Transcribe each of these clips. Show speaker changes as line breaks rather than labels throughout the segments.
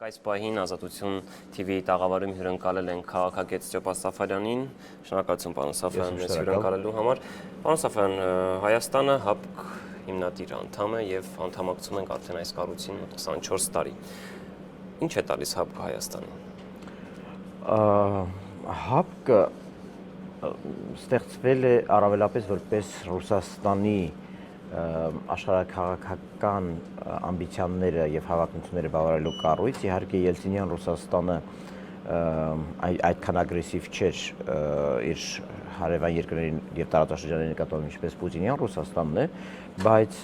Այս պահին Ազատություն TV տաղավարում հյուրընկալել են քաղաքագետ Ստեփան Սաֆարյանին, շնորհակալություն պարոն Սաֆարյան մեզ հյուրընկալելու համար։ Պարոն Սաֆարյան, Հայաստանը ՀԱՊԿ հիմնադիր անդամ է եւ անդամակցում ենք արդեն այս կառույցին 24 տարի։ Ինչ է տալիս ՀԱՊԿ Հայաստանին։
ՀԱՊԿ ստեղծվել է առավելապես որպես Ռուսաստանի աշխարհաքաղաքական ամբիցիաները եւ հավակնությունները բավարարելու կառույց, իհարկե Ելցինյան Ռուսաստանը այդքան ագրեսիվ չէր իր հարևան երկրներին եւ տարածաշրջանների նկատմամբ, ինչպես Պուտինյան Ռուսաստանն է, բայց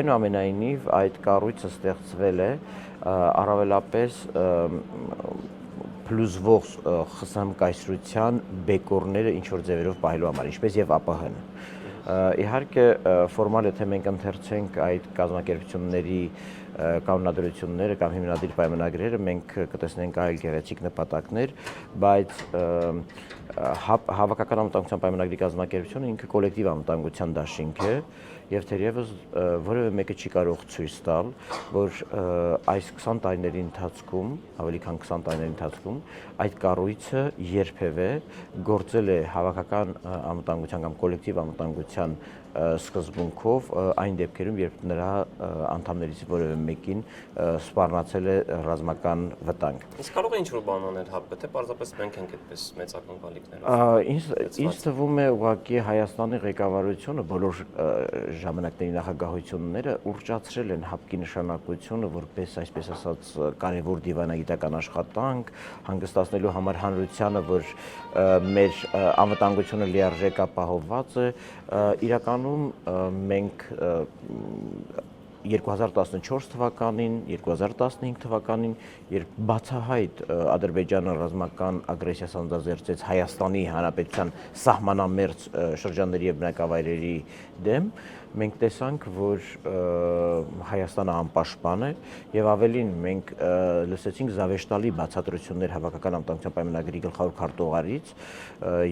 այնուամենայնիվ այդ կառույցը ստեղծվել է առավելապես փլուզվող խսամկայսրության բեկորները ինչ որ ձևերով պահելու համար, ինչպես եւ ԱՊՀ-ն։ Իհարկե ֆորմալ եթե մենք ընթերցենք այդ կազմակերպությունների կանոնադրությունները կամ հիմնադիր պայմանագրերը, մենք կտեսնենք այլ գեղեցիկ նպատակներ, բայց հավաքական անվտանգության պայմանագրի կազմակերպությունը ինքը կոլեկտիվ անվտանգության դաշինք է եւ թերևս որևէ մեկը չի կարող ցույց տալ, որ այս 20 տարիների ընթացքում, ավելի քան 20 տարիների ընթացքում այդ կառույցը երբևէ գործել է հավաքական անվտանգության կամ կոլեկտիվ անվտանգության սկզբունքով այն դեպքերում, երբ նրա անդամներից որևէ մեկին սպառնացել է ռազմական վտանգ։
Իսկ կարող է ինչ-որ բան անել ՀԱՊԿ, թե պարզապես մենք ենք այդպես մեծական գալիքներով։
Ինձ թվում է ուղղակի Հայաստանի ղեկավարությունը բոլոր ժամանակների նախագահությունները ուռճացրել են ՀԱՊԿ-ի նշանակությունը որպես, այսպես ասած, կարևոր դիվանագիտական աշխատանք, հանգստացնելու համար հանրությանը, որ մեր անվտանգությունը լիարժեք ապահովված է, իրականում մենք 2014 թվականին, 2015 թվականին, երբ բացահայտ Ադրբեջանը ռազմական ագրեսիա սանձազերծեց Հայաստանի Հանրապետության սահմանամերձ շրջանների եւ բնակավայրերի դեմ, մենք տեսանք, որ Հայաստանը անպաշտպան է եւ ավելին մենք լսեցինք զավեշտալի բացատրություններ հավաքական անվտանգության պայմանագրի գլխավոր քարտուղարից,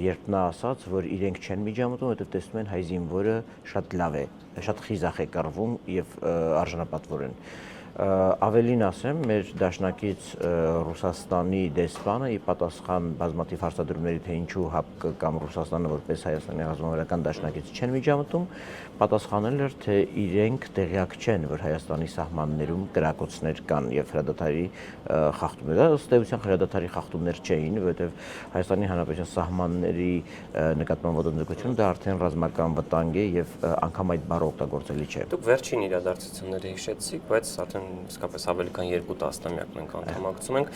երբ նա ասաց, որ իրենք չեն միջամտում, որովհետեւ տեսնում են հայ զինվորը շատ լավ է, շատ խիզախ է կռվում եւ արժանապատվորեն։ Ավելին ասեմ, մեր դաշնակից Ռուսաստանի դեսպանը ի պատասխան բազմաթիվ հարցադրումների, թե ինչու ՀԱՊԿ կամ Ռուսաստանը որպես Հայաստանի ռազմավարական դաշնակից չեն միջամտում, պատասխանել էր, թե իրենք տեղյակ չեն, որ Հայաստանի սահմաններում կրակոցներ կան եւ հրադադարի խախտումներ։ Դա ըստ էության հրադադարի խախտումներ չէին, որովհետեւ Հայաստանի Հանրապետության սահմանների նկատմամբ ոտնձգությունը դա արդեն ռազմական վտանգ է եւ անգամ այդ բառը օգտագործելի չէ։
Դուք վերջին իրադարձությունները հիշեցիք, բայց արդեն իսկապես ավելի քան 2 տասնամյակ մենք անդամակցում ենք։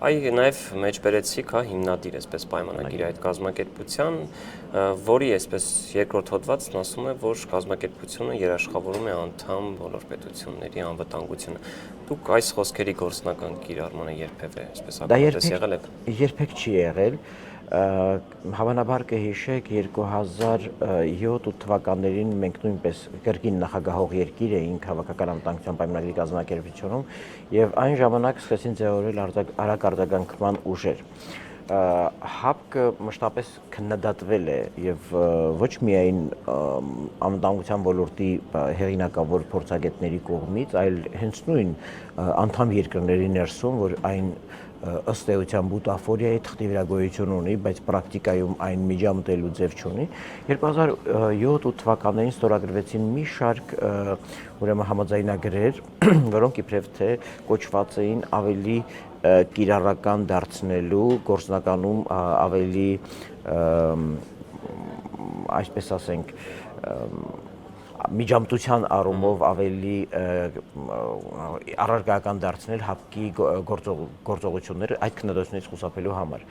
Այ նաև մեջբերեցիք հիմնադիր այսպես պայմանագիրի այդ կազմակերպության, որի այսպես երկրորդ հոդվածն ասում է, որ կազմակերպությունը երաշխավորում է անդամ բոլոր պետությունների անվտանգությունը։ Դուք այս խոսքերի գործնական կիրառմանը երբևէ այսպես ակնհայտ եղել եք։
Երբեք չի եղել։ Հավանաբար կհիշեք 2007 թվականներին մենք նույնպես կրկին նախագահող երկիր էինք հավաքական անվտանգության պայմանագրի կազմակերպությունում եւ այն ժամանակ սկսեցին ձևավորել արագ արձագանքման ուժեր։ ՀԱՊԿ մշտապես քննադատվել է եւ ոչ միայն անվտանգության ոլորտի հեղինակավոր փորձագետների կողմից, այլ հենց նույն անդամ երկրների ներսում, որ այն ըստ էության բուտաֆորիայի թղթի վրա գոյություն ունի, բայց պրակտիկայում այն միջամտելու ձև չունի։ 2007 թվականներին ստորագրվեցին մի շարք ուրեմն համաձայնագրեր, որոնք իբրև թե կոչված էին ավելի կիրառական դարձնելու, գործնականում ավելի այսպես ասենք միջամտության առումով ավելի առարկայական դարձնել ՀԱՊԿ-ի գործողությունները այդ քննադատությունից խուսափելու համար։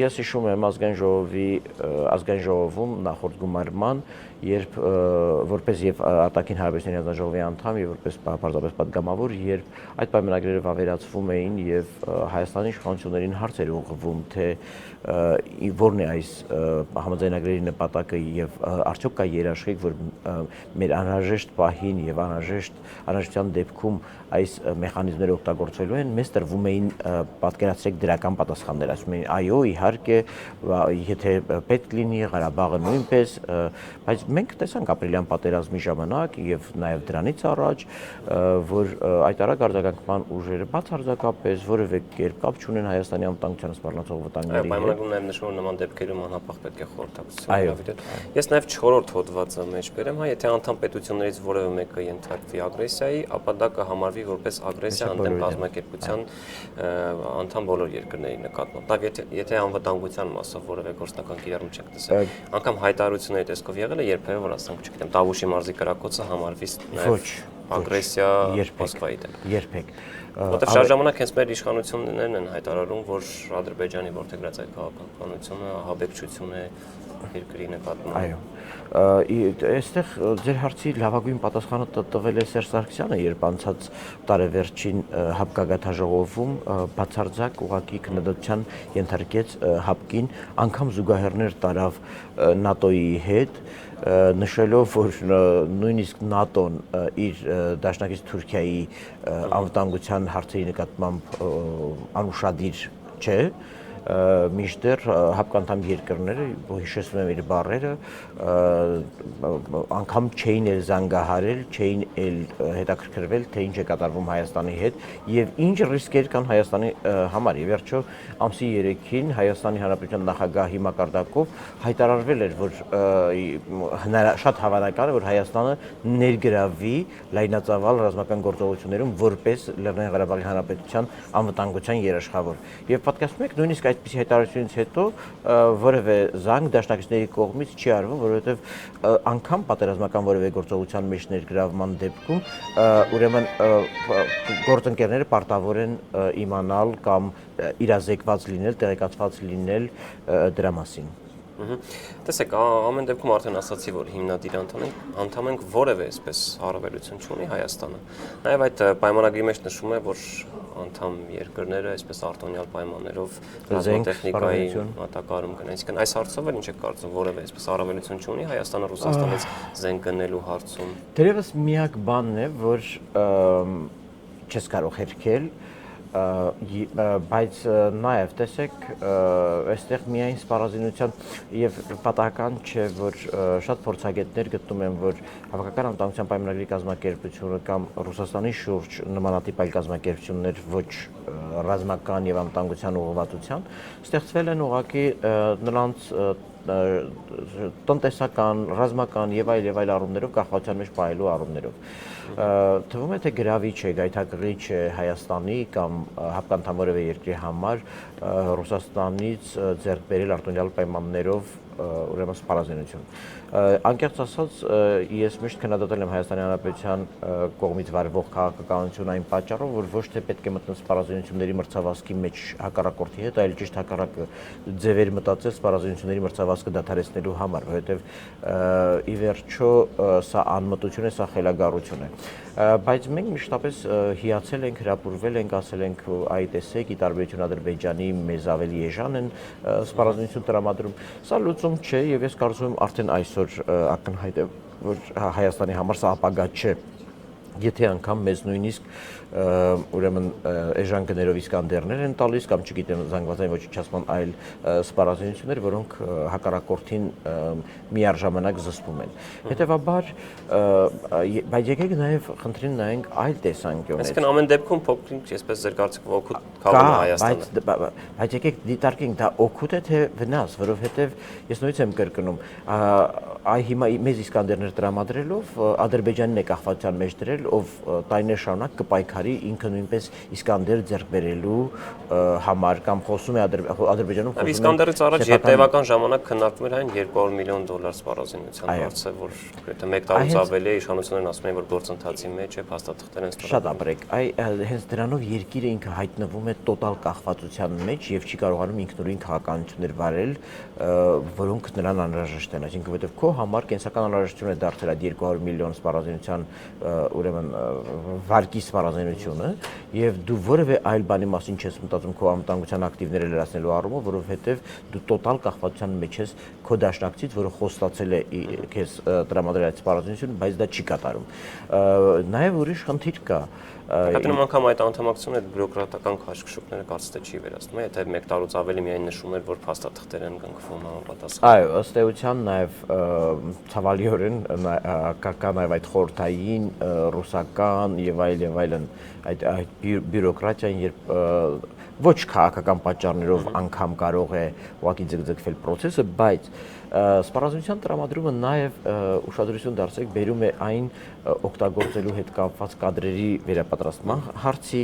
Ես հիշում եմ ազգային ժողովում նախորդ գումարման, երբ որպես եւ արտաքին հարաբերությունների հանձնաժողովի անդամ եւ որպես պարզապես պատգամավոր, երբ այդ պայմանագրերը վավերացվում էին եւ Հայաստանի իշխանություններին հարց էր ուղղվում, թե որն է այս համաձայնագրերի նպատակը եւ արդյոք կա երաշխիք, որ մեր անհրաժեշտ պահին եւ անհրաժեշտության դեպքում այս մեխանիզմները օգտագործվելու են, մեզ տրվում էին պատկերացրեք դրական պատասխաններ, ասում էին այո, իհարկե, եթե պետք լինի, Ղարաբաղը նույնպես, բայց մենք տեսանք ապրիլյան պատերազմի ժամանակ եւ նաեւ դրանից առաջ, որ այդ արագ արձագանքման ուժերը բացարձակապես որևէ կերպ կապ չունեն Հայաստանի անվտանգությանը սպառնացող վտանգների հետ։
Պայմանագրում նաեւ նշվում է նման դեպքերում անհապաղ պետք է խորհրդակցություն հրավիրել։ Ես նաեւ 4-րդ հոդվածը մեջ բերեմ, եթե անդամ պետություններից որևէ մեկը ենթարկվի ագրեսիայի, ապա դա կհամարվի որպես ագրեսիա ընդդեմ կազմակերպության անդամ բոլոր երկրների նկատմամբ։ Դա եթե անվտանգության մասով որևէ գործնական կիրառում չեք տեսել, անգամ հայտարարությունների տեսքով եղել է երբևէ, որ ասենք, չգիտեմ, Տավուշի մարզի կրակոցը համարվի նաեւ ագրեսիա Մոսկվայի դեմ։
Երբեք։
Որտեղ շատ ժամանակ հենց մեր իշխանություններն են հայտարարում, որ Ադրբեջանի որդեգրած այդ քաղաքականությունը ահաբեկչություն է երկրի նկատմամբ։
Այո։ Այստեղ ձեր հարցի լավագույն պատասխանը տվել է Սերժ Սարգսյանը, երբ անցած տարեվերջին հապկագաթաժողովում բացարձակ ուղղակի քննադատության ենթարկեց հապկին, անգամ զուգահեռներ տարավ ՆԱՏՕ-ի հետ, նշելով, որ նույնիսկ ՆԱՏՕ-ն իր դաշնակից Թուրքիայի անվտանգության հարցերի նկատմամբ անուշադիր չէ, մինչդեռ հապկանդամ երկրները, հիշեցնում եմ իր բառերը, անգամ չէին էլ զանգահարել, չէին էլ հետաքրքրվել, թե ինչ է կատարվում Հայաստանի հետ եւ ինչ ռիսկեր կան Հայաստանի համար։ Եվ վերջո ամսի 3-ին Հայաստանի Հանրապետության նախագահի մակարդակով հայտարարվել էր, որ շատ հավանական է, որ Հայաստանը ներգրավվի լայնածավալ ռազմական գործողություններում որպես Լեռնային Ղարաբաղի Հանրապետության անվտանգության երաշխավոր։ Եվ պատկերացնում եք, նույնիսկ այդպիսի հայտարարությունից հետո որևէ զանգ դաշնակիցների կողմից չի արվում, որովհետև անգամ պատերազմական որևէ գործողության մեջ ներգրավման դեպքում ուրեմն գործընկերները պարտավոր են իմանալ կամ իրազեկված լինել, տեղեկացված լինել դրա մասին։
Տեսեք, ամեն դեպքում արդեն ասացի, որ հիմնադիր անդամ ենք, որևէ այսպես հարաբերություն չունի Հայաստանը։ Նաև այդ պայմանագրի մեջ նշվում է, որ անդամ երկրները այսպես արտոնյալ պայմաններով ռազմատեխնիկայի մատակարարում կնեն։ Այսինքն այս հարցով էլ ինչ է կարծում, որևէ այսպես հարաբերություն չունի Հայաստանը Ռուսաստանից զենք գնելու հարցում։
Դերևս միակ բանն է, որ չես կարող հերքել, բայց նաև տեսեք, այստեղ միայն սպառազինության եւ պատահական չէ, որ շատ փորձագետներ գտնում են, որ Հավաքական անվտանգության պայմանագրի կազմակերպությունը կամ Ռուսաստանի շուրջ նմանատիպ այլ կազմակերպություններ ոչ ռազմական եւ անվտանգության ուղղվածության ստեղծվել են ուղղակի նրանց տնտեսական, ռազմական եւ այլ առումներով կախվածության մեջ պահելու առումներով։ Թվում է թե գրավիչ է, գայթակղիչ է Հայաստանի կամ հապկանդամ որևէ երկրի համար Ռուսաստանից ձեռք բերել արտոնյալ պայմաններով ուրեմն սպառազինություն։ Անկեղծ ասած, ես միշտ քննադատել եմ Հայաստանի Հանրապետության կողմից վարվող քաղաքականություն այն պատճառով, որ ոչ թե պետք է մտնել սպառազինությունների մրցավազքի մեջ հակառակորդի հետ, այլ ճիշտ հակառակը ձևեր մտածել սպառազինությունների մրցավազքը դադարեցնելու համար, որովհետև ի վերջո սա անմտություն է, սա խելագարություն է։ Բայց մենք մշտապես հիացել ենք, հրապուրվել ենք, ասել ենք այ տեսեք, ի տարբերություն Ադրբեջանի մեզ ավելի էժան են սպառազինություն տրամադրում։ Սա լուծում չէ եւ ես կարծում եմ արդեն այսօր ակնհայտ է, որ Հայաստանի համար սա ապագա չէ։ Եթե անգամ մեզ նույնիսկ ուրեմն էժան գներով Իսկանդերներ են տալիս կամ չգիտեմ զանգվածային ոչնչացման այլ սպառազինություններ, որոնք հակառակորդին միառժամանակ զսպում են։ Հետևաբար, բայց եկեք նաև խնդրին նայենք այլ տեսանկյունից։
Այսինքն ամեն դեպքում փոքրինչ, այսպես ձեր կարծիքով օգուտ քաղաք Հայաստանը։
Բայց եկեք դիտարկենք, դա օգուտ է թե վնաս, որովհետև ես նույնիսկ եմ կրկնում, այ հիմա մեզ Իսկանդերներ տրամադրելով Ադրբեջանին է կախվածության մեջ դրել, ով տարիներ շարունակ կպայքարի ինքը նույնպես Իսկանդեր ձեռք բերելու համար կամ խոսում է Ադրբեջանում խոսում է
Իսկանդերից առաջ հետևական ժամանակ քննարկվում էր այն $200 միլիոն սպառազինության հարցը, որ գրեթե 1 տարուց ավելի է իշխանություններն ասում են, որ գործընթացի մեջ է, փաստաթղթեր են
շատ ապրեք, հենց դրանով երկիրը ինքը հայտնվում է տոտալ կախվածության մեջ եւ չի կարողանում ինքնուրույն քաղաքականություններ վարել, որոնք նրան անհրաժեշտ են, այսինքն որովհետեւ քո համար կենսական անհրաժեշտություն է դարձել այդ $200 միլիոն սպառազինության ուրեմն ուրեմն վարկի սպառազինությունը եւ դու որևէ այլ բանի մասին չես մտածում քո անվտանգության ակտիվները լրացնելու առումով, որովհետեւ դու տոտալ կախվածության մեջ ես քո դաշնակցից, որը խոստացել է քեզ տրամադրել այդ սպառազինությունը, բայց դա չի կատարում։ Նաեւ ուրիշ խնդիր կա։
Հատնում անգամ այդ անդամակցությունը այդ բյուրոկրատական քաշքշուկները կարծես թե չի վերացնում, եթե 1 տարուց ավելի միայն նշում էր, որ փաստաթղթեր են կնքվում համապատասխան։
Այո, ըստ էության նաև ցավալիորեն կա նաև այդ խորհրդային, ռուսական եւ այլն այդ բյուրոկրատիան, երբ ոչ քաղաքական պատճառներով անգամ կարող է ուղղակի ձգձգվել process-ը, բայց սպառազինության տրամադրումը նաև ուշադրություն դարձրեք բերում է այն օգտագործելու հետ կապված կադրերի վերապատրաստման հարցի,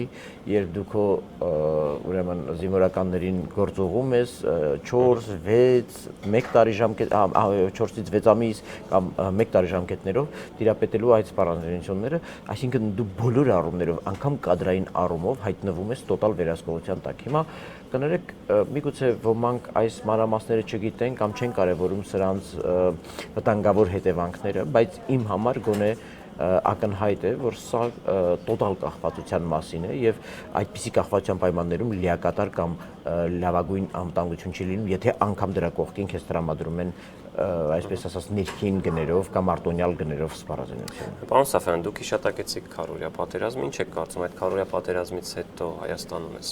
երբ դու քո ուրեմն զինվորականներին գործուղում ես 4, 6, 1 տարի ժամկետ 4-ից 6 ամիս կամ 1 տարի ժամկետներով տիրապետելու այդ սպառազինությունները, այսինքն դու բոլոր առումներով, անգամ կադրային առումով հայտնվում ես տոտալ վերահսկողության տակ։ Հիմա կներեք, միգուցե ոմանք այս մանրամասները չգիտեն կամ չեն կարևորում սրանց վտանգավոր հետևանքները, բայց իմ համար գոնե ակնհայտ է, որ սա տոտալ կախվածության մասին է եւ այդպիսի կախվածության պայմաններում լիակատար կամ լավագույն անվտանգություն չի լինում, եթե անգամ դրա կողքին քեզ տրամադրում են այսպես ասած ներքին գներով կամ արտոնյալ գներով սպառազինություն։
Պարոն Սաֆյան, դուք հիշատակեցիք քարորիա պատերազմը, ինչ եք կարծում այդ քարորիա պատերազմից հետո Հայաստանում էս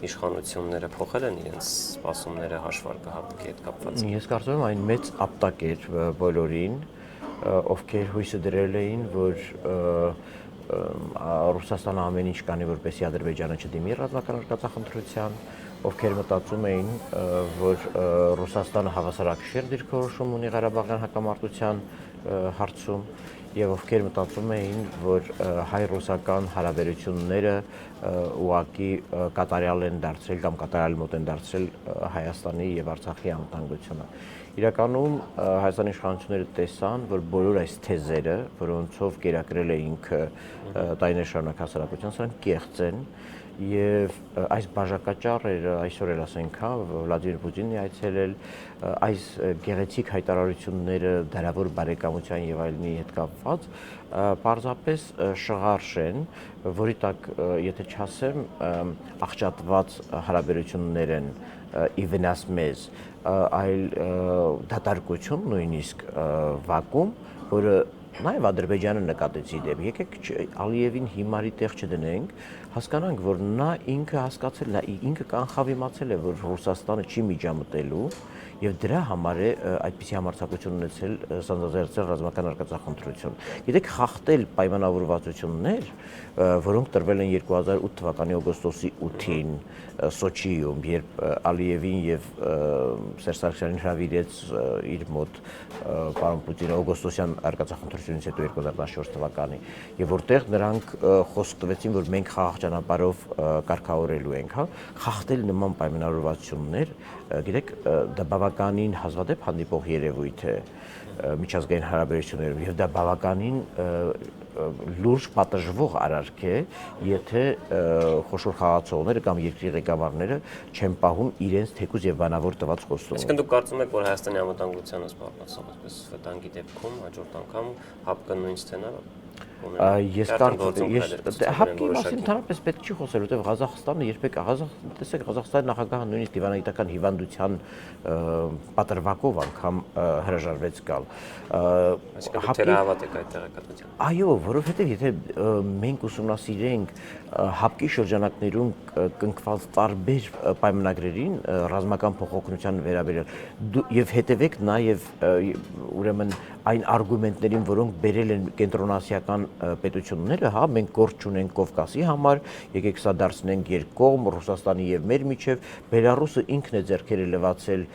իշխանությունները փոխել են իրենց սպասումները հաշվարկահատկի հետ կապված։
Ես կարծում եմ այն մեծ ապտակ էր բոլորին, ովքեր հույսը դրել էին, որ Ռուսաստանը ամեն ինչ կանի, որպեսզի Ադրբեջանը չդիմի ռազմական արկածախնդրության, ովքեր մտածում էին, որ Ռուսաստանը հավասարակշիռ դիրքորոշում ունի Ղարաբաղյան հակամարտության հարցում եւ ովքեր մտածում էին, որ հայ-ռուսական հարաբերությունները ուղղակի կատարյալ են դարձրել կամ կատարյալ մոտ են դարձրել Հայաստանի եւ Արցախի անվտանգությունը։ Իրականում Հայաստանի իշխանությունները տեսան, որ բոլոր այս թեզերը, որոնցով կերակրել է ինքը տարիներ շարունակ հասարակության, սրանք կեղծ են եւ այս բաժակաճառերը այսօր էլ ասենք, հա, Վլադիմիր Պուտինն է այցելել, այս գեղեցիկ հայտարարությունները դարավոր բարեկամության եւ այլնի հետ կապված պարզապես շղարշ են, որի տակ, եթե չասեմ, աղճատված հարաբերություններ են ի վնաս մեզ, այլ դատարկություն նույնիսկ վակում, որը նաև Ադրբեջանը նկատեցի դեպ։ Եկեք Ալիևին հիմարի տեղ չդնենք, հասկանանք, որ նա ինքը հասկացել է, ինքը կանխավիմացել է, որ Ռուսաստանը չի միջամտելու եւ դրա համար է այդպիսի համարձակություն ունեցել սանձազերծել ռազմական արկածախնդրություն։ Գիտեք, խախտել պայմանավորվածություններ, որոնք տրվել են 2008 թվականի օգոստոսի 8-ին Սոչիում, երբ Ալիևին եւ Սերժ Սարգսյանին հրավիրեց իր մոտ պարոն Պուտինը օգոստոսյան արկածախնդրությունից հետո 2014 թվականի, եւ որտեղ նրանք խոսք տվեցին, որ մենք խաղաղ ճանապարհով կարգավորելու ենք, հա, խախտել նման պայմանավորվածություններ, գիտեք, դա բավականին հազվադեպ հանդիպող երևույթ է միջազգային հարաբերություններում եւ դա բավականին լուրջ պատժվող արարք է, եթե խոշոր խաղացողները կամ երկրի ղեկավարները չեն պահում իրենց թեկուզ եւ բանավոր տված խոստումը։
Այսինքն դուք կարծում եք, որ Հայաստանի անվտանգությանը սպառնացող այսպես վտանգի դեպքում հաջորդ անգամ ՀԱՊԿ-ն նույն սցենարը
Ես կարծում եմ, ՀԱՊԿ-ի մասին ընդհանրապես պետք չի խոսել, որտեղ Ղազախստանը երբեք տեսեք Ղազախստանի նախագահը նույնիսկ դիվանագիտական հիվանդության պատրվակով անգամ հրաժարվեց գալ։
Այսինքն թերահավատ եք այդ տեղեկատվությանը։
Այո, որովհետև եթե մենք ուսումնասիրենք ՀԱՊԿ-ի շրջանակներում կնքված տարբեր պայմանագրերին ռազմական փոխօգնության վերաբերյալ եւ հետևեք նաեւ ուրեմն այն արգումենտներին, որոնք բերել են կենտրոնասիական պետությունները, հա, մենք գործ ունենք Կովկասի համար, եկեք սա դարձնենք երկկողմ Ռուսաստանի եւ մեր միջև, Բելարուսը ինքն է ձեռքերը լվացել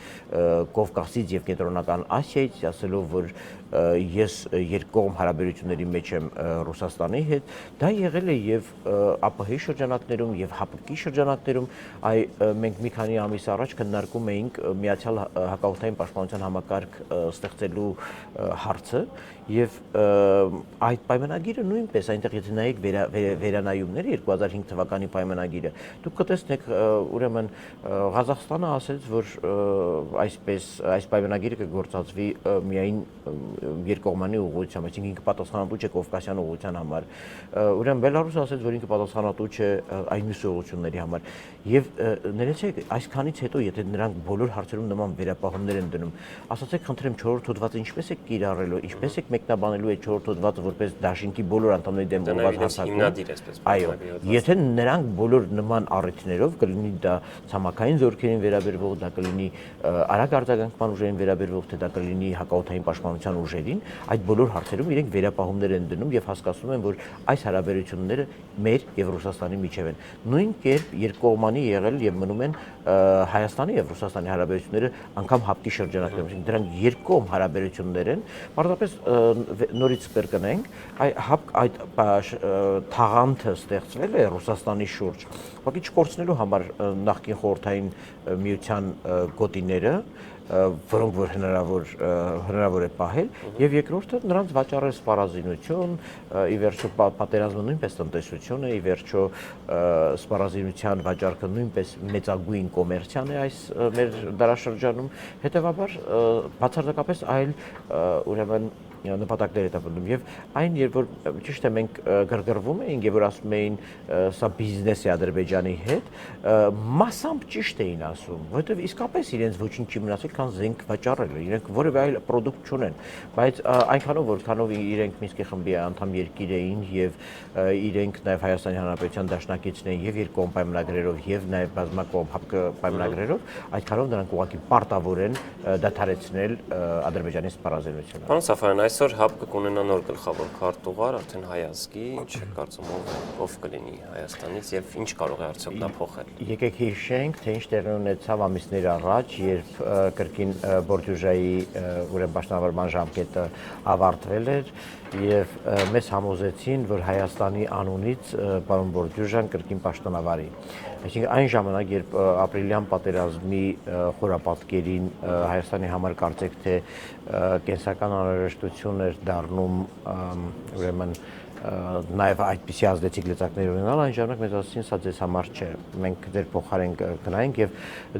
Կովկասից եւ կենտրոնական Ասիայից, ասելով, որ ես երկկողմ հարաբերությունների մեջ եմ Ռուսաստանի հետ, դա եղել է եւ ԱՊՀ-ի շրջանակներում եւ ՀԱՊԿ-ի շրջանակներում, մենք մի քանի ամիս առաջ քննարկում էինք Միացյալ հակաօդային պաշտպանության համակարգ ստեղծելու հարցը եւ այդ պայմանագիրը նույնպես այնտեղ եթե նայեք վերանայումները 2005 թվականի պայմանագիրը, դուք կտեսնեք ուրեմն Ղազախստանը ասաց, որ այս պայմանագիրը կգործածվի միայն երկկողմանի ուղղությամբ, այսինքն ինքը պատասխանատու չէ Կովկասյան ուղղության համար։ Ուրեմն Բելարուսը ասաց, որ ինքը պատասխանատու չէ այն մյուս ուղղությունների համար։ Եվ ներեցեք, այսքանից հետո եթե նրանք բոլոր հարցերում նման վերապահումներ են դնում, ասացեք խնդրեմ 4-րդ հոդվածը ինչպես է կիրառելու, ինչպես է մեկնաբանելու այդ 4-րդ հոդվածը որպես դաշինքի բոլոր անդամների դեմ ուղղված հարձակում։ Այո, եթե նրանք բոլոր նման առիթներով կլինի դա ցամաքային զորքերին վերաբերվող, դա կլինի արագ արձագանքման ուժերին վերաբերվող, թե դա կլինի հակաօդային պաշտպանության ուժերին, այդ բոլոր հարցերում իրենք վերապահումներ են դնում եւ հասկացնում են, որ այս հարաբերությունները մեր եւ Ռուսաստանի միջև են։ Նույն կերպ երկկողմանի եղել եւ մնում են Հայաստանի եւ Ռուսաստանի հարաբերությունները անգամ հապկի շրջանակներում, դրանք երկկողմ հարաբերություններ են, պարզապես նորից կրկնենք, այդ թաղանթը ստեղծվել է Ռուսաստանի շուրջ, ուղղակի չկորցնելու համար նախկին խորհրդային միության գոտիները, որոնք որ հնարավոր է պահել, եւ երկրորդը նրանց վաճառել սպառազինություն, ի վերջո պատերազմը նույնպես տնտեսություն է, ի վերջո սպառազինության վաճառքը նույնպես մեծագույն կոմերցիան է այս մեր դարաշրջանում, հետեւաբար բացարձակապես այլ ուրեմն նպատակներ է տապնում եւ այն երբ որ ճիշտ է մենք գրգռվում էինք եւ որ ասում էին սա բիզնես է Ադրբեջանի հետ մասամբ ճիշտ էին ասում որովհետեւ իսկապես իրենց ոչինչ չի մնացել քան զենք վաճառելը իրենք որևէ այլ պրոդուկտ չունեն բայց այնքանով որքանով իրենք Մինսկի խմբի անդամ երկիր էին եւ իրենք նաեւ Հայաստանի Հանրապետության դաշնակիցն էին եւ երկկողմ պայմանագրերով եւ նաեւ բազմակողմ հապկ պայմանագրերով այդքանով նրանք ուղղակի պարտավոր են դադարեցնել Ադրբեջանի սպառազինությունը։
Պարոն Սաֆարյան, այսօր ՀԱՊԿ կունենա նոր գլխավոր քարտուղար, արդեն հայազգի, ինչ է կարծում ով կլինի Հայաստանից եւ ինչ կարող է արդյոք դա փոխել։
Եկեք հիշենք, թե ինչ տեղի ունեցավ ամիսներ առաջ, երբ կրկին Բորդյուժայի ուրեմն պաշտոնավարման ժամկետը ավարտվել էր եւ մեզ համոզեցին, որ Հայաստանի անունից պարոն Բորդյուժան կրկին պաշտոնավարի։ Այսինքն այն ժամանակ, երբ ապրիլյան պատերազմի խորապատկերին Հայաստանի համար կարծեք թե կենսական անհրաժեշտություն էր դառնում ուրեմն նաև այդպիսի ազդեցիկ լծակներ ունենալ, այն ժամանակ մեզ ասացին, սա ձեզ համար չէ, մենք ձեր փոխարեն կգնայինք եւ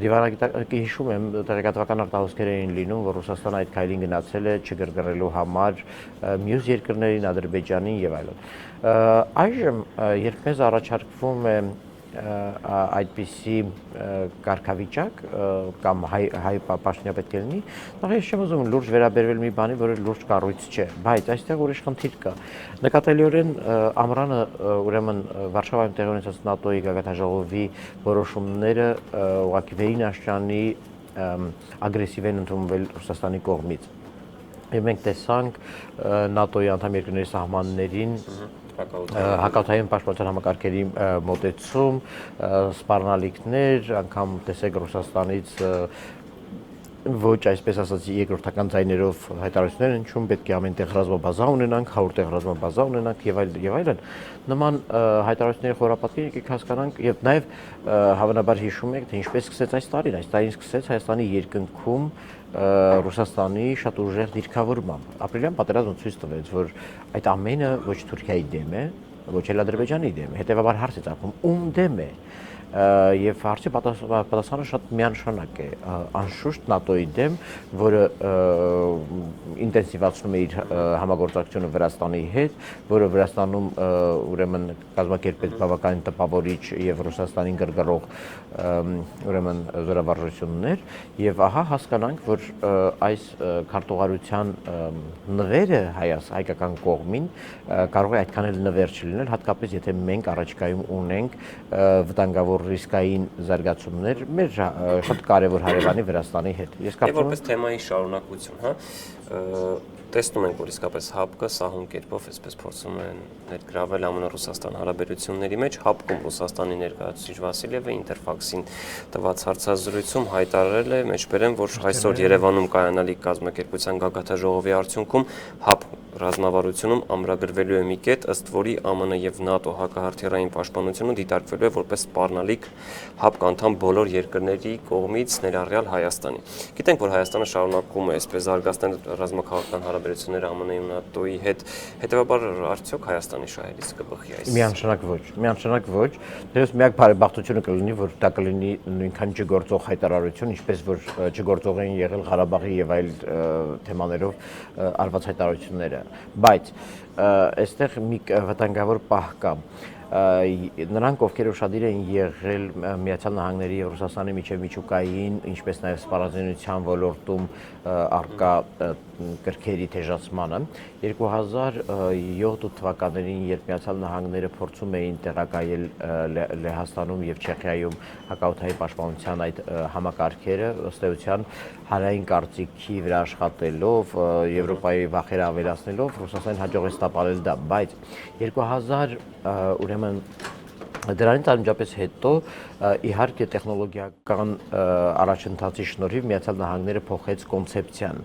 դիվանագիտակի հիշում եմ, տեղեկատվական արտահոսքեր էին լինում, որ Ռուսաստանը այդ քայլին գնացել է չգրգռելու համար մյուս երկրներին, Ադրբեջանին եւ այլն։ Այժմ, երբ մեզ առաջարկվում է այդպիսի կարգավիճակ կամ հայ պաշտոնյա պետք է լինի, նախ ես չեմ ուզում լուրջ վերաբերվել մի բանի, որը լուրջ կառույց չէ, բայց այստեղ ուրիշ խնդիր կա։ Նկատելիորեն ամռանը ուրեմն Վարշավայում տեղի ունեցած ՆԱՏՕ-ի գագաթնաժողովի որոշումները ուղղակի վերինաշրջանի ագրեսիվ են ընդունվել Ռուսաստանի կողմից։ Եվ մենք տեսանք ՆԱՏՕ-ի անդամ երկրների սահմաններին հակաօդային պաշտպանության համակարգերի մոտեցում, սպառնալիքներ, անգամ տեսեք Ռուսաստանից ոչ այսպես ասած երկրորդական ձայներով հայտարարություններ են հնչում, պետք է ամեն տեղ ռազմաբազա ունենանք, 100 տեղ ռազմաբազա ունենանք եւ այլն։ Նման հայտարարությունների խորապատկեր եկեք հասկանանք եւ նաեւ հավանաբար հիշում եք, թե ինչպես սկսեց այս տարին սկսեց Հայաստանի երկնքում Ռուսաստանի շատ ուժեղ դիրքավորմամբ։ Ապրիլյան պատերազմը ցույց տվեց, որ այդ ամենը ոչ Թուրքիայի դեմ է, ոչ էլ Ադրբեջանի դեմ է, հետեւաբար հարց է ծագում, ում դեմ է։ Եվ հարցի պատասխանը շատ միանշանակ է, անշուշտ ՆԱՏՕ-ի դեմ, որը ինտենսիվացնում է իր համագործակցությունը Վրաստանի հետ, որը Վրաստանում ուրեմն կազմակերպեց բավականին տպավորիչ եւ Ռուսաստանին գրգռող ուրեմն զորավարժություններ եւ ահա հասկանանք, որ այս քարտուղարության նվերը հայկական կողմին կարող է այդքան էլ նվեր չլինել, հատկապես եթե մենք առաջիկայում ունենք վտանգավոր ռիսկային զարգացումներ մեր շատ կարևոր հարևանի Վրաստանի հետ։ Ես կարծում եմ
որպես թեմայի շարունակություն, հա, տեսնում ենք, որ իսկապես ՀԱՊԿ սահուն կերպով այսպես փորձում են ներգրավել ԱՄՆ-Ռուսաստան հարաբերությունների մեջ, ՀԱՊԿ-ում Ռուսաստանի ներկայացուցիչ Վասիլևը Ինտերֆաքսին տված հարցազրույցում հայտարարել է մեջբերեմ, որ այսօր Երևանում կայանալիք կազմակերպության գագաթնաժողովի արդյունքում ՀԱՊԿ ռազմավարությունում ամրագրվելու է մի կետ, ըստ որի ԱՄՆ եւ ՆԱՏՕ հակահարթիռային պաշտպանությունը դիտարկվելու է որպես սպառնալիք ՀԱՊԿ անդամ բոլոր երկրների կողմից ներառյալ Հայաստանի։ Գիտենք, որ Հայաստանը շարունակում է այսպես զարգացնել ռազմաքաղաքական հարաբերությունները ԱՄՆ-ի ու ՆԱՏՕ-ի հետ, հետեւաբար արդյոք Հայաստանի շահերից կբխի այս։
Միանշանակ ոչ։ Դերս միակ բարեբախտությունը կլինի, որ դա կլինի նույնքան չգործող հայտարարություն, ինչպես որ չգործող են եղել Ղարաբաղի եւ այլ թեմաներով արված հայտարարությունները։ Բայց այստեղ մի վտանգավոր պահ կա։ Նրանք, ովքեր ուշադիր են եղել Միացյալ Նահանգների եւ Ռուսաստանի միջև միջուկային, ինչպես նաեւ սպառազինության ոլորտում արկա կրքերի թեժացմանը, 2007 թվականներին, երբ Միացյալ Նահանգները փորձում էին տեղակայել Լեհաստանում եւ Չեխիայում հակաօդային պաշտպանության այդ համակարգերը, ըստ էության հանրային կարծիքի վրա աշխատելով, Եվրոպայի վախերը ավելացնելով, Ռուսաստանին հաջողեց տապալել դա, բայց 2000 ուրեմն դրանից անմիջապես հետո իհարկե տեխնոլոգիական առաջընթացի շնորհիվ Միացյալ Նահանգները փոխեց կոնցեպցիան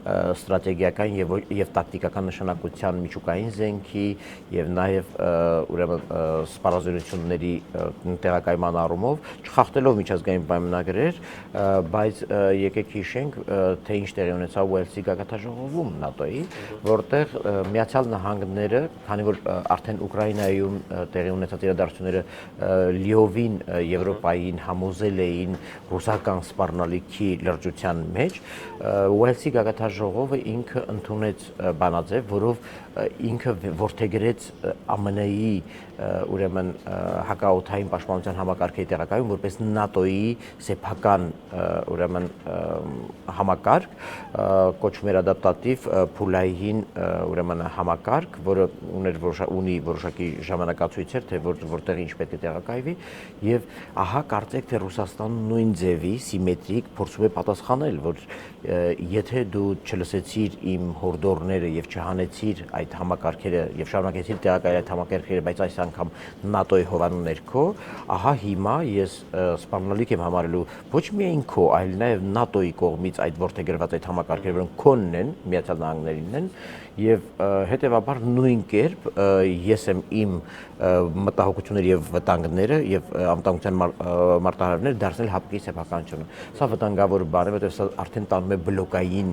ստրատեգիական եւ տակտիկական նշանակության միջուկային զենքի եւ նաեւ ուրեմն սպառազինությունների տեղակայման առումով, չխախտելով միջազգային պայմանագրեր, բայց եկեք հիշենք, թե ինչ տեղի ունեցավ Ուելսի գագաթնաժողովում ՆԱՏՕ-ի, որտեղ Միացյալ Նահանգները, քանի որ արդեն Ուկրաինայում տեղի ունեցած իրադարձությունները լիովին Եվրոպային համոզել էին ռուսական սպառնալիքի լրջության մեջ, Ուելսի գագաթնաժողովը ինքը ընդունեց բանաձև, որով ինքը որդեգրեց ԱՄՆ-ի ուրեմն հակաօդային պաշտպանության համակարգի տեղակայում որպես ՆԱՏՕ-ի սեփական ուրեմն համակարգ, կոչվում էր ադապտատիվ փուլային ուրեմն համակարգ, որը ունի որոշակի ժամանակացույցեր, թե որտեղ ինչ պետք է տեղակայվի, եւ ահա կարծեք թե Ռուսաստանը նույն ձևի սիմետրիկ փորձում է պատասխանել, որ եթե դու չլսեցիր իմ հորդորները եւ չհանեցիր այդ համակարգերը եւ շարունակեցիր տեղակայել այդ համակարգերը, բայց այս անգամ ՆԱՏՕ-ի հովանու ներքո, ահա հիմա ես սպառնալիք եմ համարելու ոչ միայն քո, այլ նաեւ ՆԱՏՕ-ի կողմից այդ որդեգրված այդ համակարգերը, որոնք քոնն են, Միացյալ Նահանգներինն են, եւ հետեւաբար նույն կերպ ես եմ իմ մտահոգությունները եւ վտանգները եւ անվտանգության մարտահրավերները դարձնել հապկի սեփականությունը։ Սա վտանգավոր բան է, որովհետեւ սա արդեն տանում է բլոկային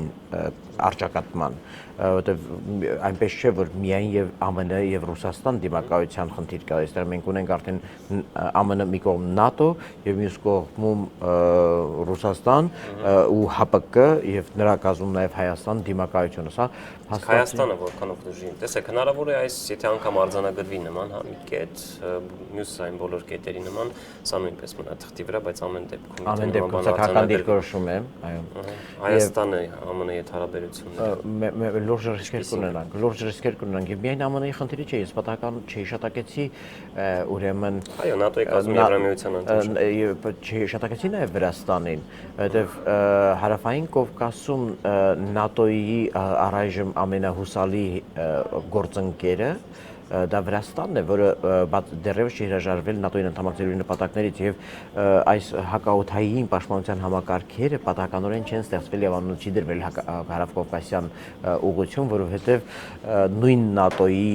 առճակատման, որովհետեւ այնպես չէ, որ միայն եւ ԱՄՆ եւ Ռուսաստան դիմակայության խնդիր կա, այստեղ մենք ունենք արդեն ԱՄՆ մի կողմ ՆԱՏՕ եւ մյուս կողմում Ռուսաստան ու ՀԱՊԿ եւ նրա կազմում նաեւ Հայաստան դիմակայությունը։ Սա
Հայաստանը որքանով դժի։ Տեսեք, հնարավոր է այս, եթե անգամ արձանագրվի նման, հա, մի կետ, մյուս այն բոլոր կետերի նման, սա նույնպես մնա թղթի վրա, բայց ամեն դեպքում
սեփական դիրքորոշում է, այո։
Հայաստանը ԱՄՆ-ի հետ հարաբերությունները
լուրջ ռիսկեր կունենանք, եւ միայն ԱՄՆ-ի խնդիրը չէ, ես պատահական չհիշատակեցի, ուրեմն
այո, ՆԱՏՕ-ի կազմում Եվրամիության անդամ
չհիշատակեցի նաեւ Վրաստանին, որովհետեւ Հարավային Կովկասում ՆԱՏՕ-ի առայժմ ամենահուսալի գործընկերը դա Վրաստանն է, որը դեռևս չի հրաժարվել ՆԱՏՕ-ին անդամակցելու նպատակներից եւ այս հակաօդային պաշտպանության համակարգերը պատահականորեն չեն ստեղծվել եւ անունը չի դրվել հարավկովկասյան ուղղություն, որովհետեւ նույն ՆԱՏՕ-ի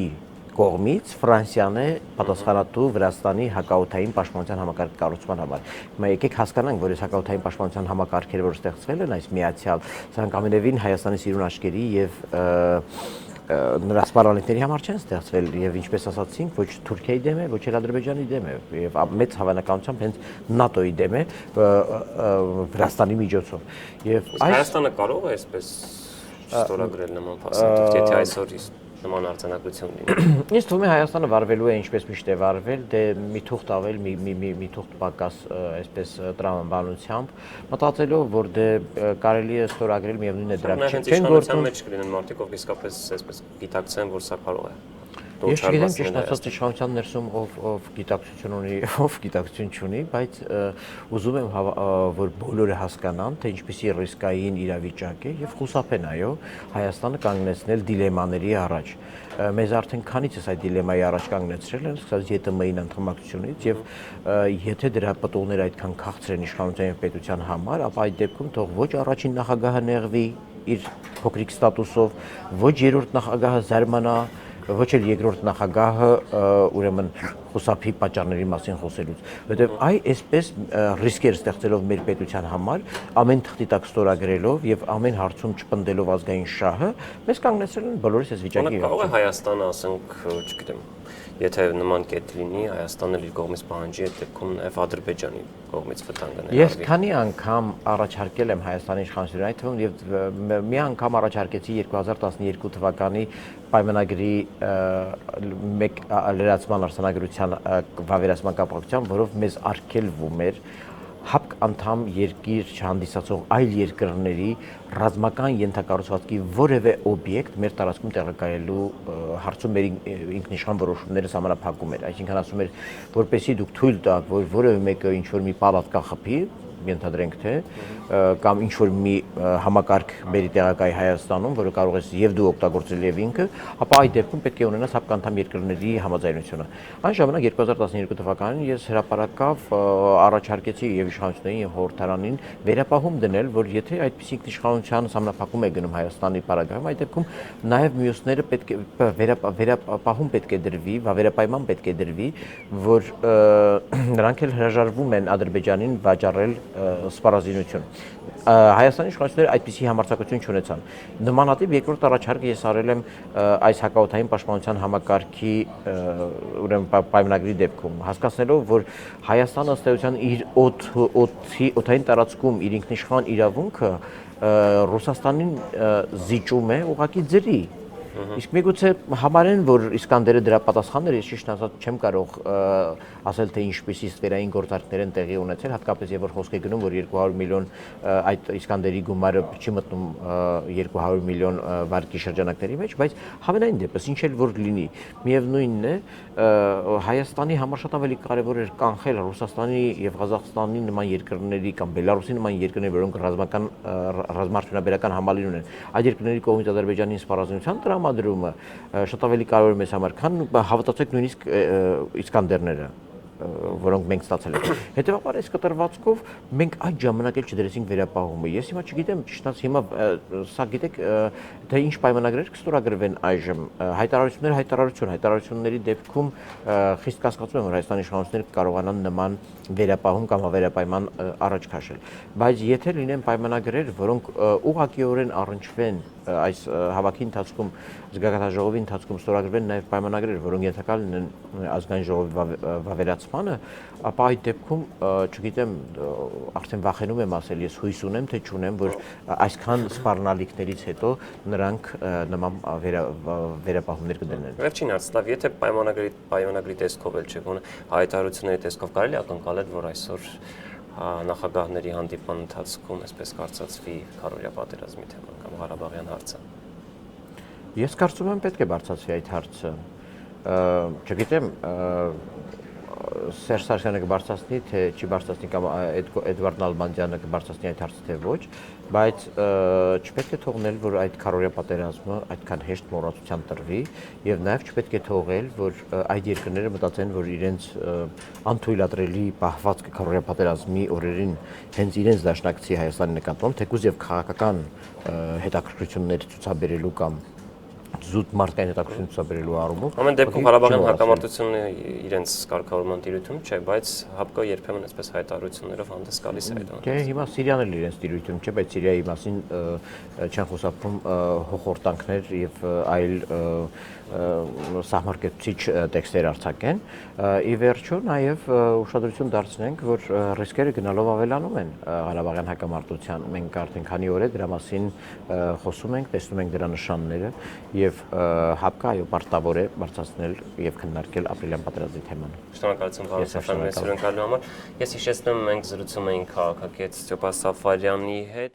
կողմից Ֆրանսիան է պատասխանատու Վրաստանի հակաօդային պաշտպանության համակարգ կառուցման համար։ Հիմա եկեք հասկանանք, որ այս հակաօդային պաշտպանության համակարգերը, որ ստեղծվել են այս միացյալ, սրանք ամենևին Հայաստանի սիրուն աչքերի եւ նրա սպառնալիքների համար չեն ստեղծվել եւ ինչպես ասացինք, ոչ Թուրքիայի դեմ է, ոչ էլ Ադրբեջանի դեմ է եւ մեծ հավանականությամբ հենց ՆԱՏՕ-ի դեմ է Վրաստանի միջոցով։ Եվ
Հայաստանը կարող է այսպես ստորագրել նման փաստաթուղթ, եթե այսօր նման արձանագրություն լինի։
Ինձ թվում է Հայաստանը վարվելու է ինչպես միշտ է վարվել, դե մի թուղթ ավել, մի թուղթ պակաս այսպես տրամաբանությամբ, մտածելով, որ դե կարելի է ստորագրել միևնույն է դրանք
չեն գործում մեջ կլինեն մարդիկ, ով իսկապես այսպես գիտակցեն, որ սա կարող է։
Ես չգիտեմ ճիշտ ասած իշխանության ներսում ով գիտակցություն ունի, ով գիտակցություն չունի, բայց ուզում եմ որ բոլորը հասկանան, թե ինչպիսի ռիսկային իրավիճակ է եւ խուսափեն, այո, Հայաստանը կանգնեցնել դիլեմաների առաջ։ Մեզ արդեն քանիցս այդ դիլեմայի առաջ կանգնեցրել են, սկսած ԵՏՄ-ին անդամակցությունից եւ եթե դրա պատողները այդքան քաղցր են իշխանության եւ պետության համար, ապա այդ դեպքում թող ոչ առաջին նախագահը նեղվի իր փոքրիկ ստատուսով, ոչ երրորդ նախագահը զարմանա ոչ էլ երկրորդ նախագահը ուրեմն խուսափի պատճառների մասին խոսելուց, որովհետև այսպես ռիսկեր ստեղծելով մեր պետության համար, ամեն թղթի տակ ստորագրելով եւ ամեն հարցում չպնդելով ազգային շահը, մեզ կանգնեցրել են բոլորիս այս վիճակի։
Կարող է Հայաստանը, ասենք, չգիտեմ, եթե նման կետ լինի, Հայաստանը իր կողմից պահանջի այդ դեպքում նաև Ադրբեջանի կողմից վտանգ ներառվի։
Ես քանի անգամ առաջարկել եմ Հայաստանի իշխանություններին, այդ թվում եւ մի անգամ առաջարկեցի 2012 թվականի պայմանագրի մեկ լրացման արձանագրության վավերացման կապակցությամբ, որով մեզ արգելվում էր ՀԱՊԿ անդամ երկիր չհանդիսացող այլ երկրների ռազմական ենթակառուցվածքի որևէ օբյեկտ մեր տարածքում տեղակայելու հարցում մեր ինքնիշխան որոշումները սահմանափակում էր, այսինքն ասում էր, որպեսզի դուք թույլ տաք, որ որևէ մեկը ինչ-որ մի պալատկա խփի, ենթադրենք թե կամ ինչ-որ մի համակարգ բերի տեղակայի Հայաստանում, որը կարող է եւ դու օգտագործել եւ ինքը, ապա այդ դեպքում պետք է ունենաս ՀԱՊԿ անդամ երկրների համաձայնությունը։ Այն ժամանակ 2012 թվականին ես հրապարակավ առաջարկեցի եւ իշխանություններին եւ խորհրդարանին վերապահում դնել, որ եթե այդպիսի ինքնիշխանության սահմանափակում է գնում Հայաստանի պարագայում, այդ դեպքում նաեւ մյուսները պետք է վերապահում պետք է դրվի, վերապայման պետք է դրվի, որ նրանք էլ հրաժարվում են Ադրբեջանին վաճառել սպառազինություն։ Հայաստանի իշխանությունները այդպիսի համարձակություն չունեցան։ Նմանատիպ երկրորդ առաջարկը ես արել եմ այս հակաօդային պաշտպանության համակարգի ուրեմն պայմանագրի դեպքում, հասկացնելով, որ Հայաստանը ըստ էության իր օդային տարածքում իր ինքնիշխան իրավունքը Ռուսաստանին զիջում է ուղղակի ձրի։ Իսկ միգուցե համարեն, որ Իսկանդերը դրա պատասխանն էր, ես ճիշտ ասած չեմ կարող ասել, թե ինչպիսի ստվերային գործարքներ են տեղի ունեցել, հատկապես եւ որ խոսք է գնում, որ 200 միլիոն այդ Իսկանդերի գումարը չի մտնում 200 միլիոն վարկի շրջանակների մեջ, բայց համենայն դեպս ինչ էլ որ լինի, միևնույնն է, Հայաստանի համար շատ ավելի կարևոր էր կանխել Ռուսաստանի եւ Ղազախստանի նման երկրների կամ Բելարուսի նման երկրների, որոնք ռազմաարդյունաբերական համալիր ունեն, այդ երկրների կողմից Ադրբեջանին սպառազինության տրամադրումը շատ ավելի կարևոր է մեզ համար, քան հավատացեք նույնիսկ Իսկանդերները, որոնք մենք ստացել ենք։ Հետևաբար այս կտրվածքով մենք այդ ժամանակ էլ չդրեցինք վերապահումը։ Ես հիմա չգիտեմ, ճիշտ ասած հիմա սա գիտեք, թե ինչ պայմանագրեր կստորագրվեն այժմ։ Հայտարարությունների դեպքում խիստ կասկածում եմ, որ Հայաստանի իշխանությունները կարողանան նման վերապահում կամ հավերապայման առաջ քաշել։ Բայց եթե լինեն պայմանագրեր, որոնք ուղղակիորեն առնչվեն այս հավաքի ընթացքում, զգագաթաժողովի ընթացքում ստորագրվեն նաև պայմանագրեր, որոնք ենթակա լինեն ազգային ժողովի վավերացմանը, ապա այդ դեպքում, չգիտեմ, արդեն վախենում եմ ասել, ես հույս ունեմ, թե չունեմ, որ այսքան սպառնալիքներից հետո նրանք նման վերապահումներ կդնեն։
Վերջին հարցը, եթե պայմանագրի տեսքով էլ չէ, հայտարարությունների տեսքով կարելի է ակնկալել, որ այսօր նախագահների հանդիպման ընթացքում այսպես կարծացվի քարոզիա պատերազմի թեման կամ Ղարաբաղյան հարցը։
Ես կարծում եմ պետք է բարձրացվի այդ հարցը։ Չգիտեմ, Սերժ Սարգսյանը կբարձրացնի, թե չի բարձրացնի կամ Էդվարդ Նալբանդյանը կբարձրացնի այդ հարցը, թե ոչ, բայց չպետք է թողնել, որ այդ քարոզիա պատերազմը այդքան հեշտ մոռացության տրվի եւ նաեւ չպետք է թողել, որ այդ երկրները մտածեն, որ իրենց անթույլատրելի պահվածքը քարոզիա պատերազմի օրերին հենց իրենց դաշնակցի Հայաստանի նկատմամբ, թեկուզ եւ քաղաքական հետաքրքրություններ ցուցաբերելու կամ զուտ մարդկային հետաքրքրություն ցուցաբերելու առումով։
Ամեն դեպքում Ղարաբաղյան հակամարտությունը իրենց կարգավորման տիրույթում չէ, բայց ՀԱՊԿ-ը երբեմն այսպես հայտարարություններով հանդես գալիս է այդ
Դե հիմա Սիրիան էլ իրենց տիրույթում չէ, բայց Սիրիայի մասին չեն խոսափում հոխորտանքներ եւ այլ սահմարկեցուցիչ տեքստեր արձակեն։ Ի վերջո նաև ուշադրություն դարձնենք, որ ռիսկերը գնալով ավելանում են Ղարաբաղյան հակամարտության։ Մենք արդեն քանի օր է դրա մասին խոսում ենք, տեսնում ենք դրա նշանները եւ ՀԱՊԿ-ը այո պարտավոր է բարձրացնել եւ քննարկել ապրիլյան պատերազմի թեման։
Շնորհակալություն պարոն Սաֆարյանի համար։ Ես հիշեցնում եմ մենք զրուցում էինք քաղաքագետ Ստեփան Սաֆարյանի հետ։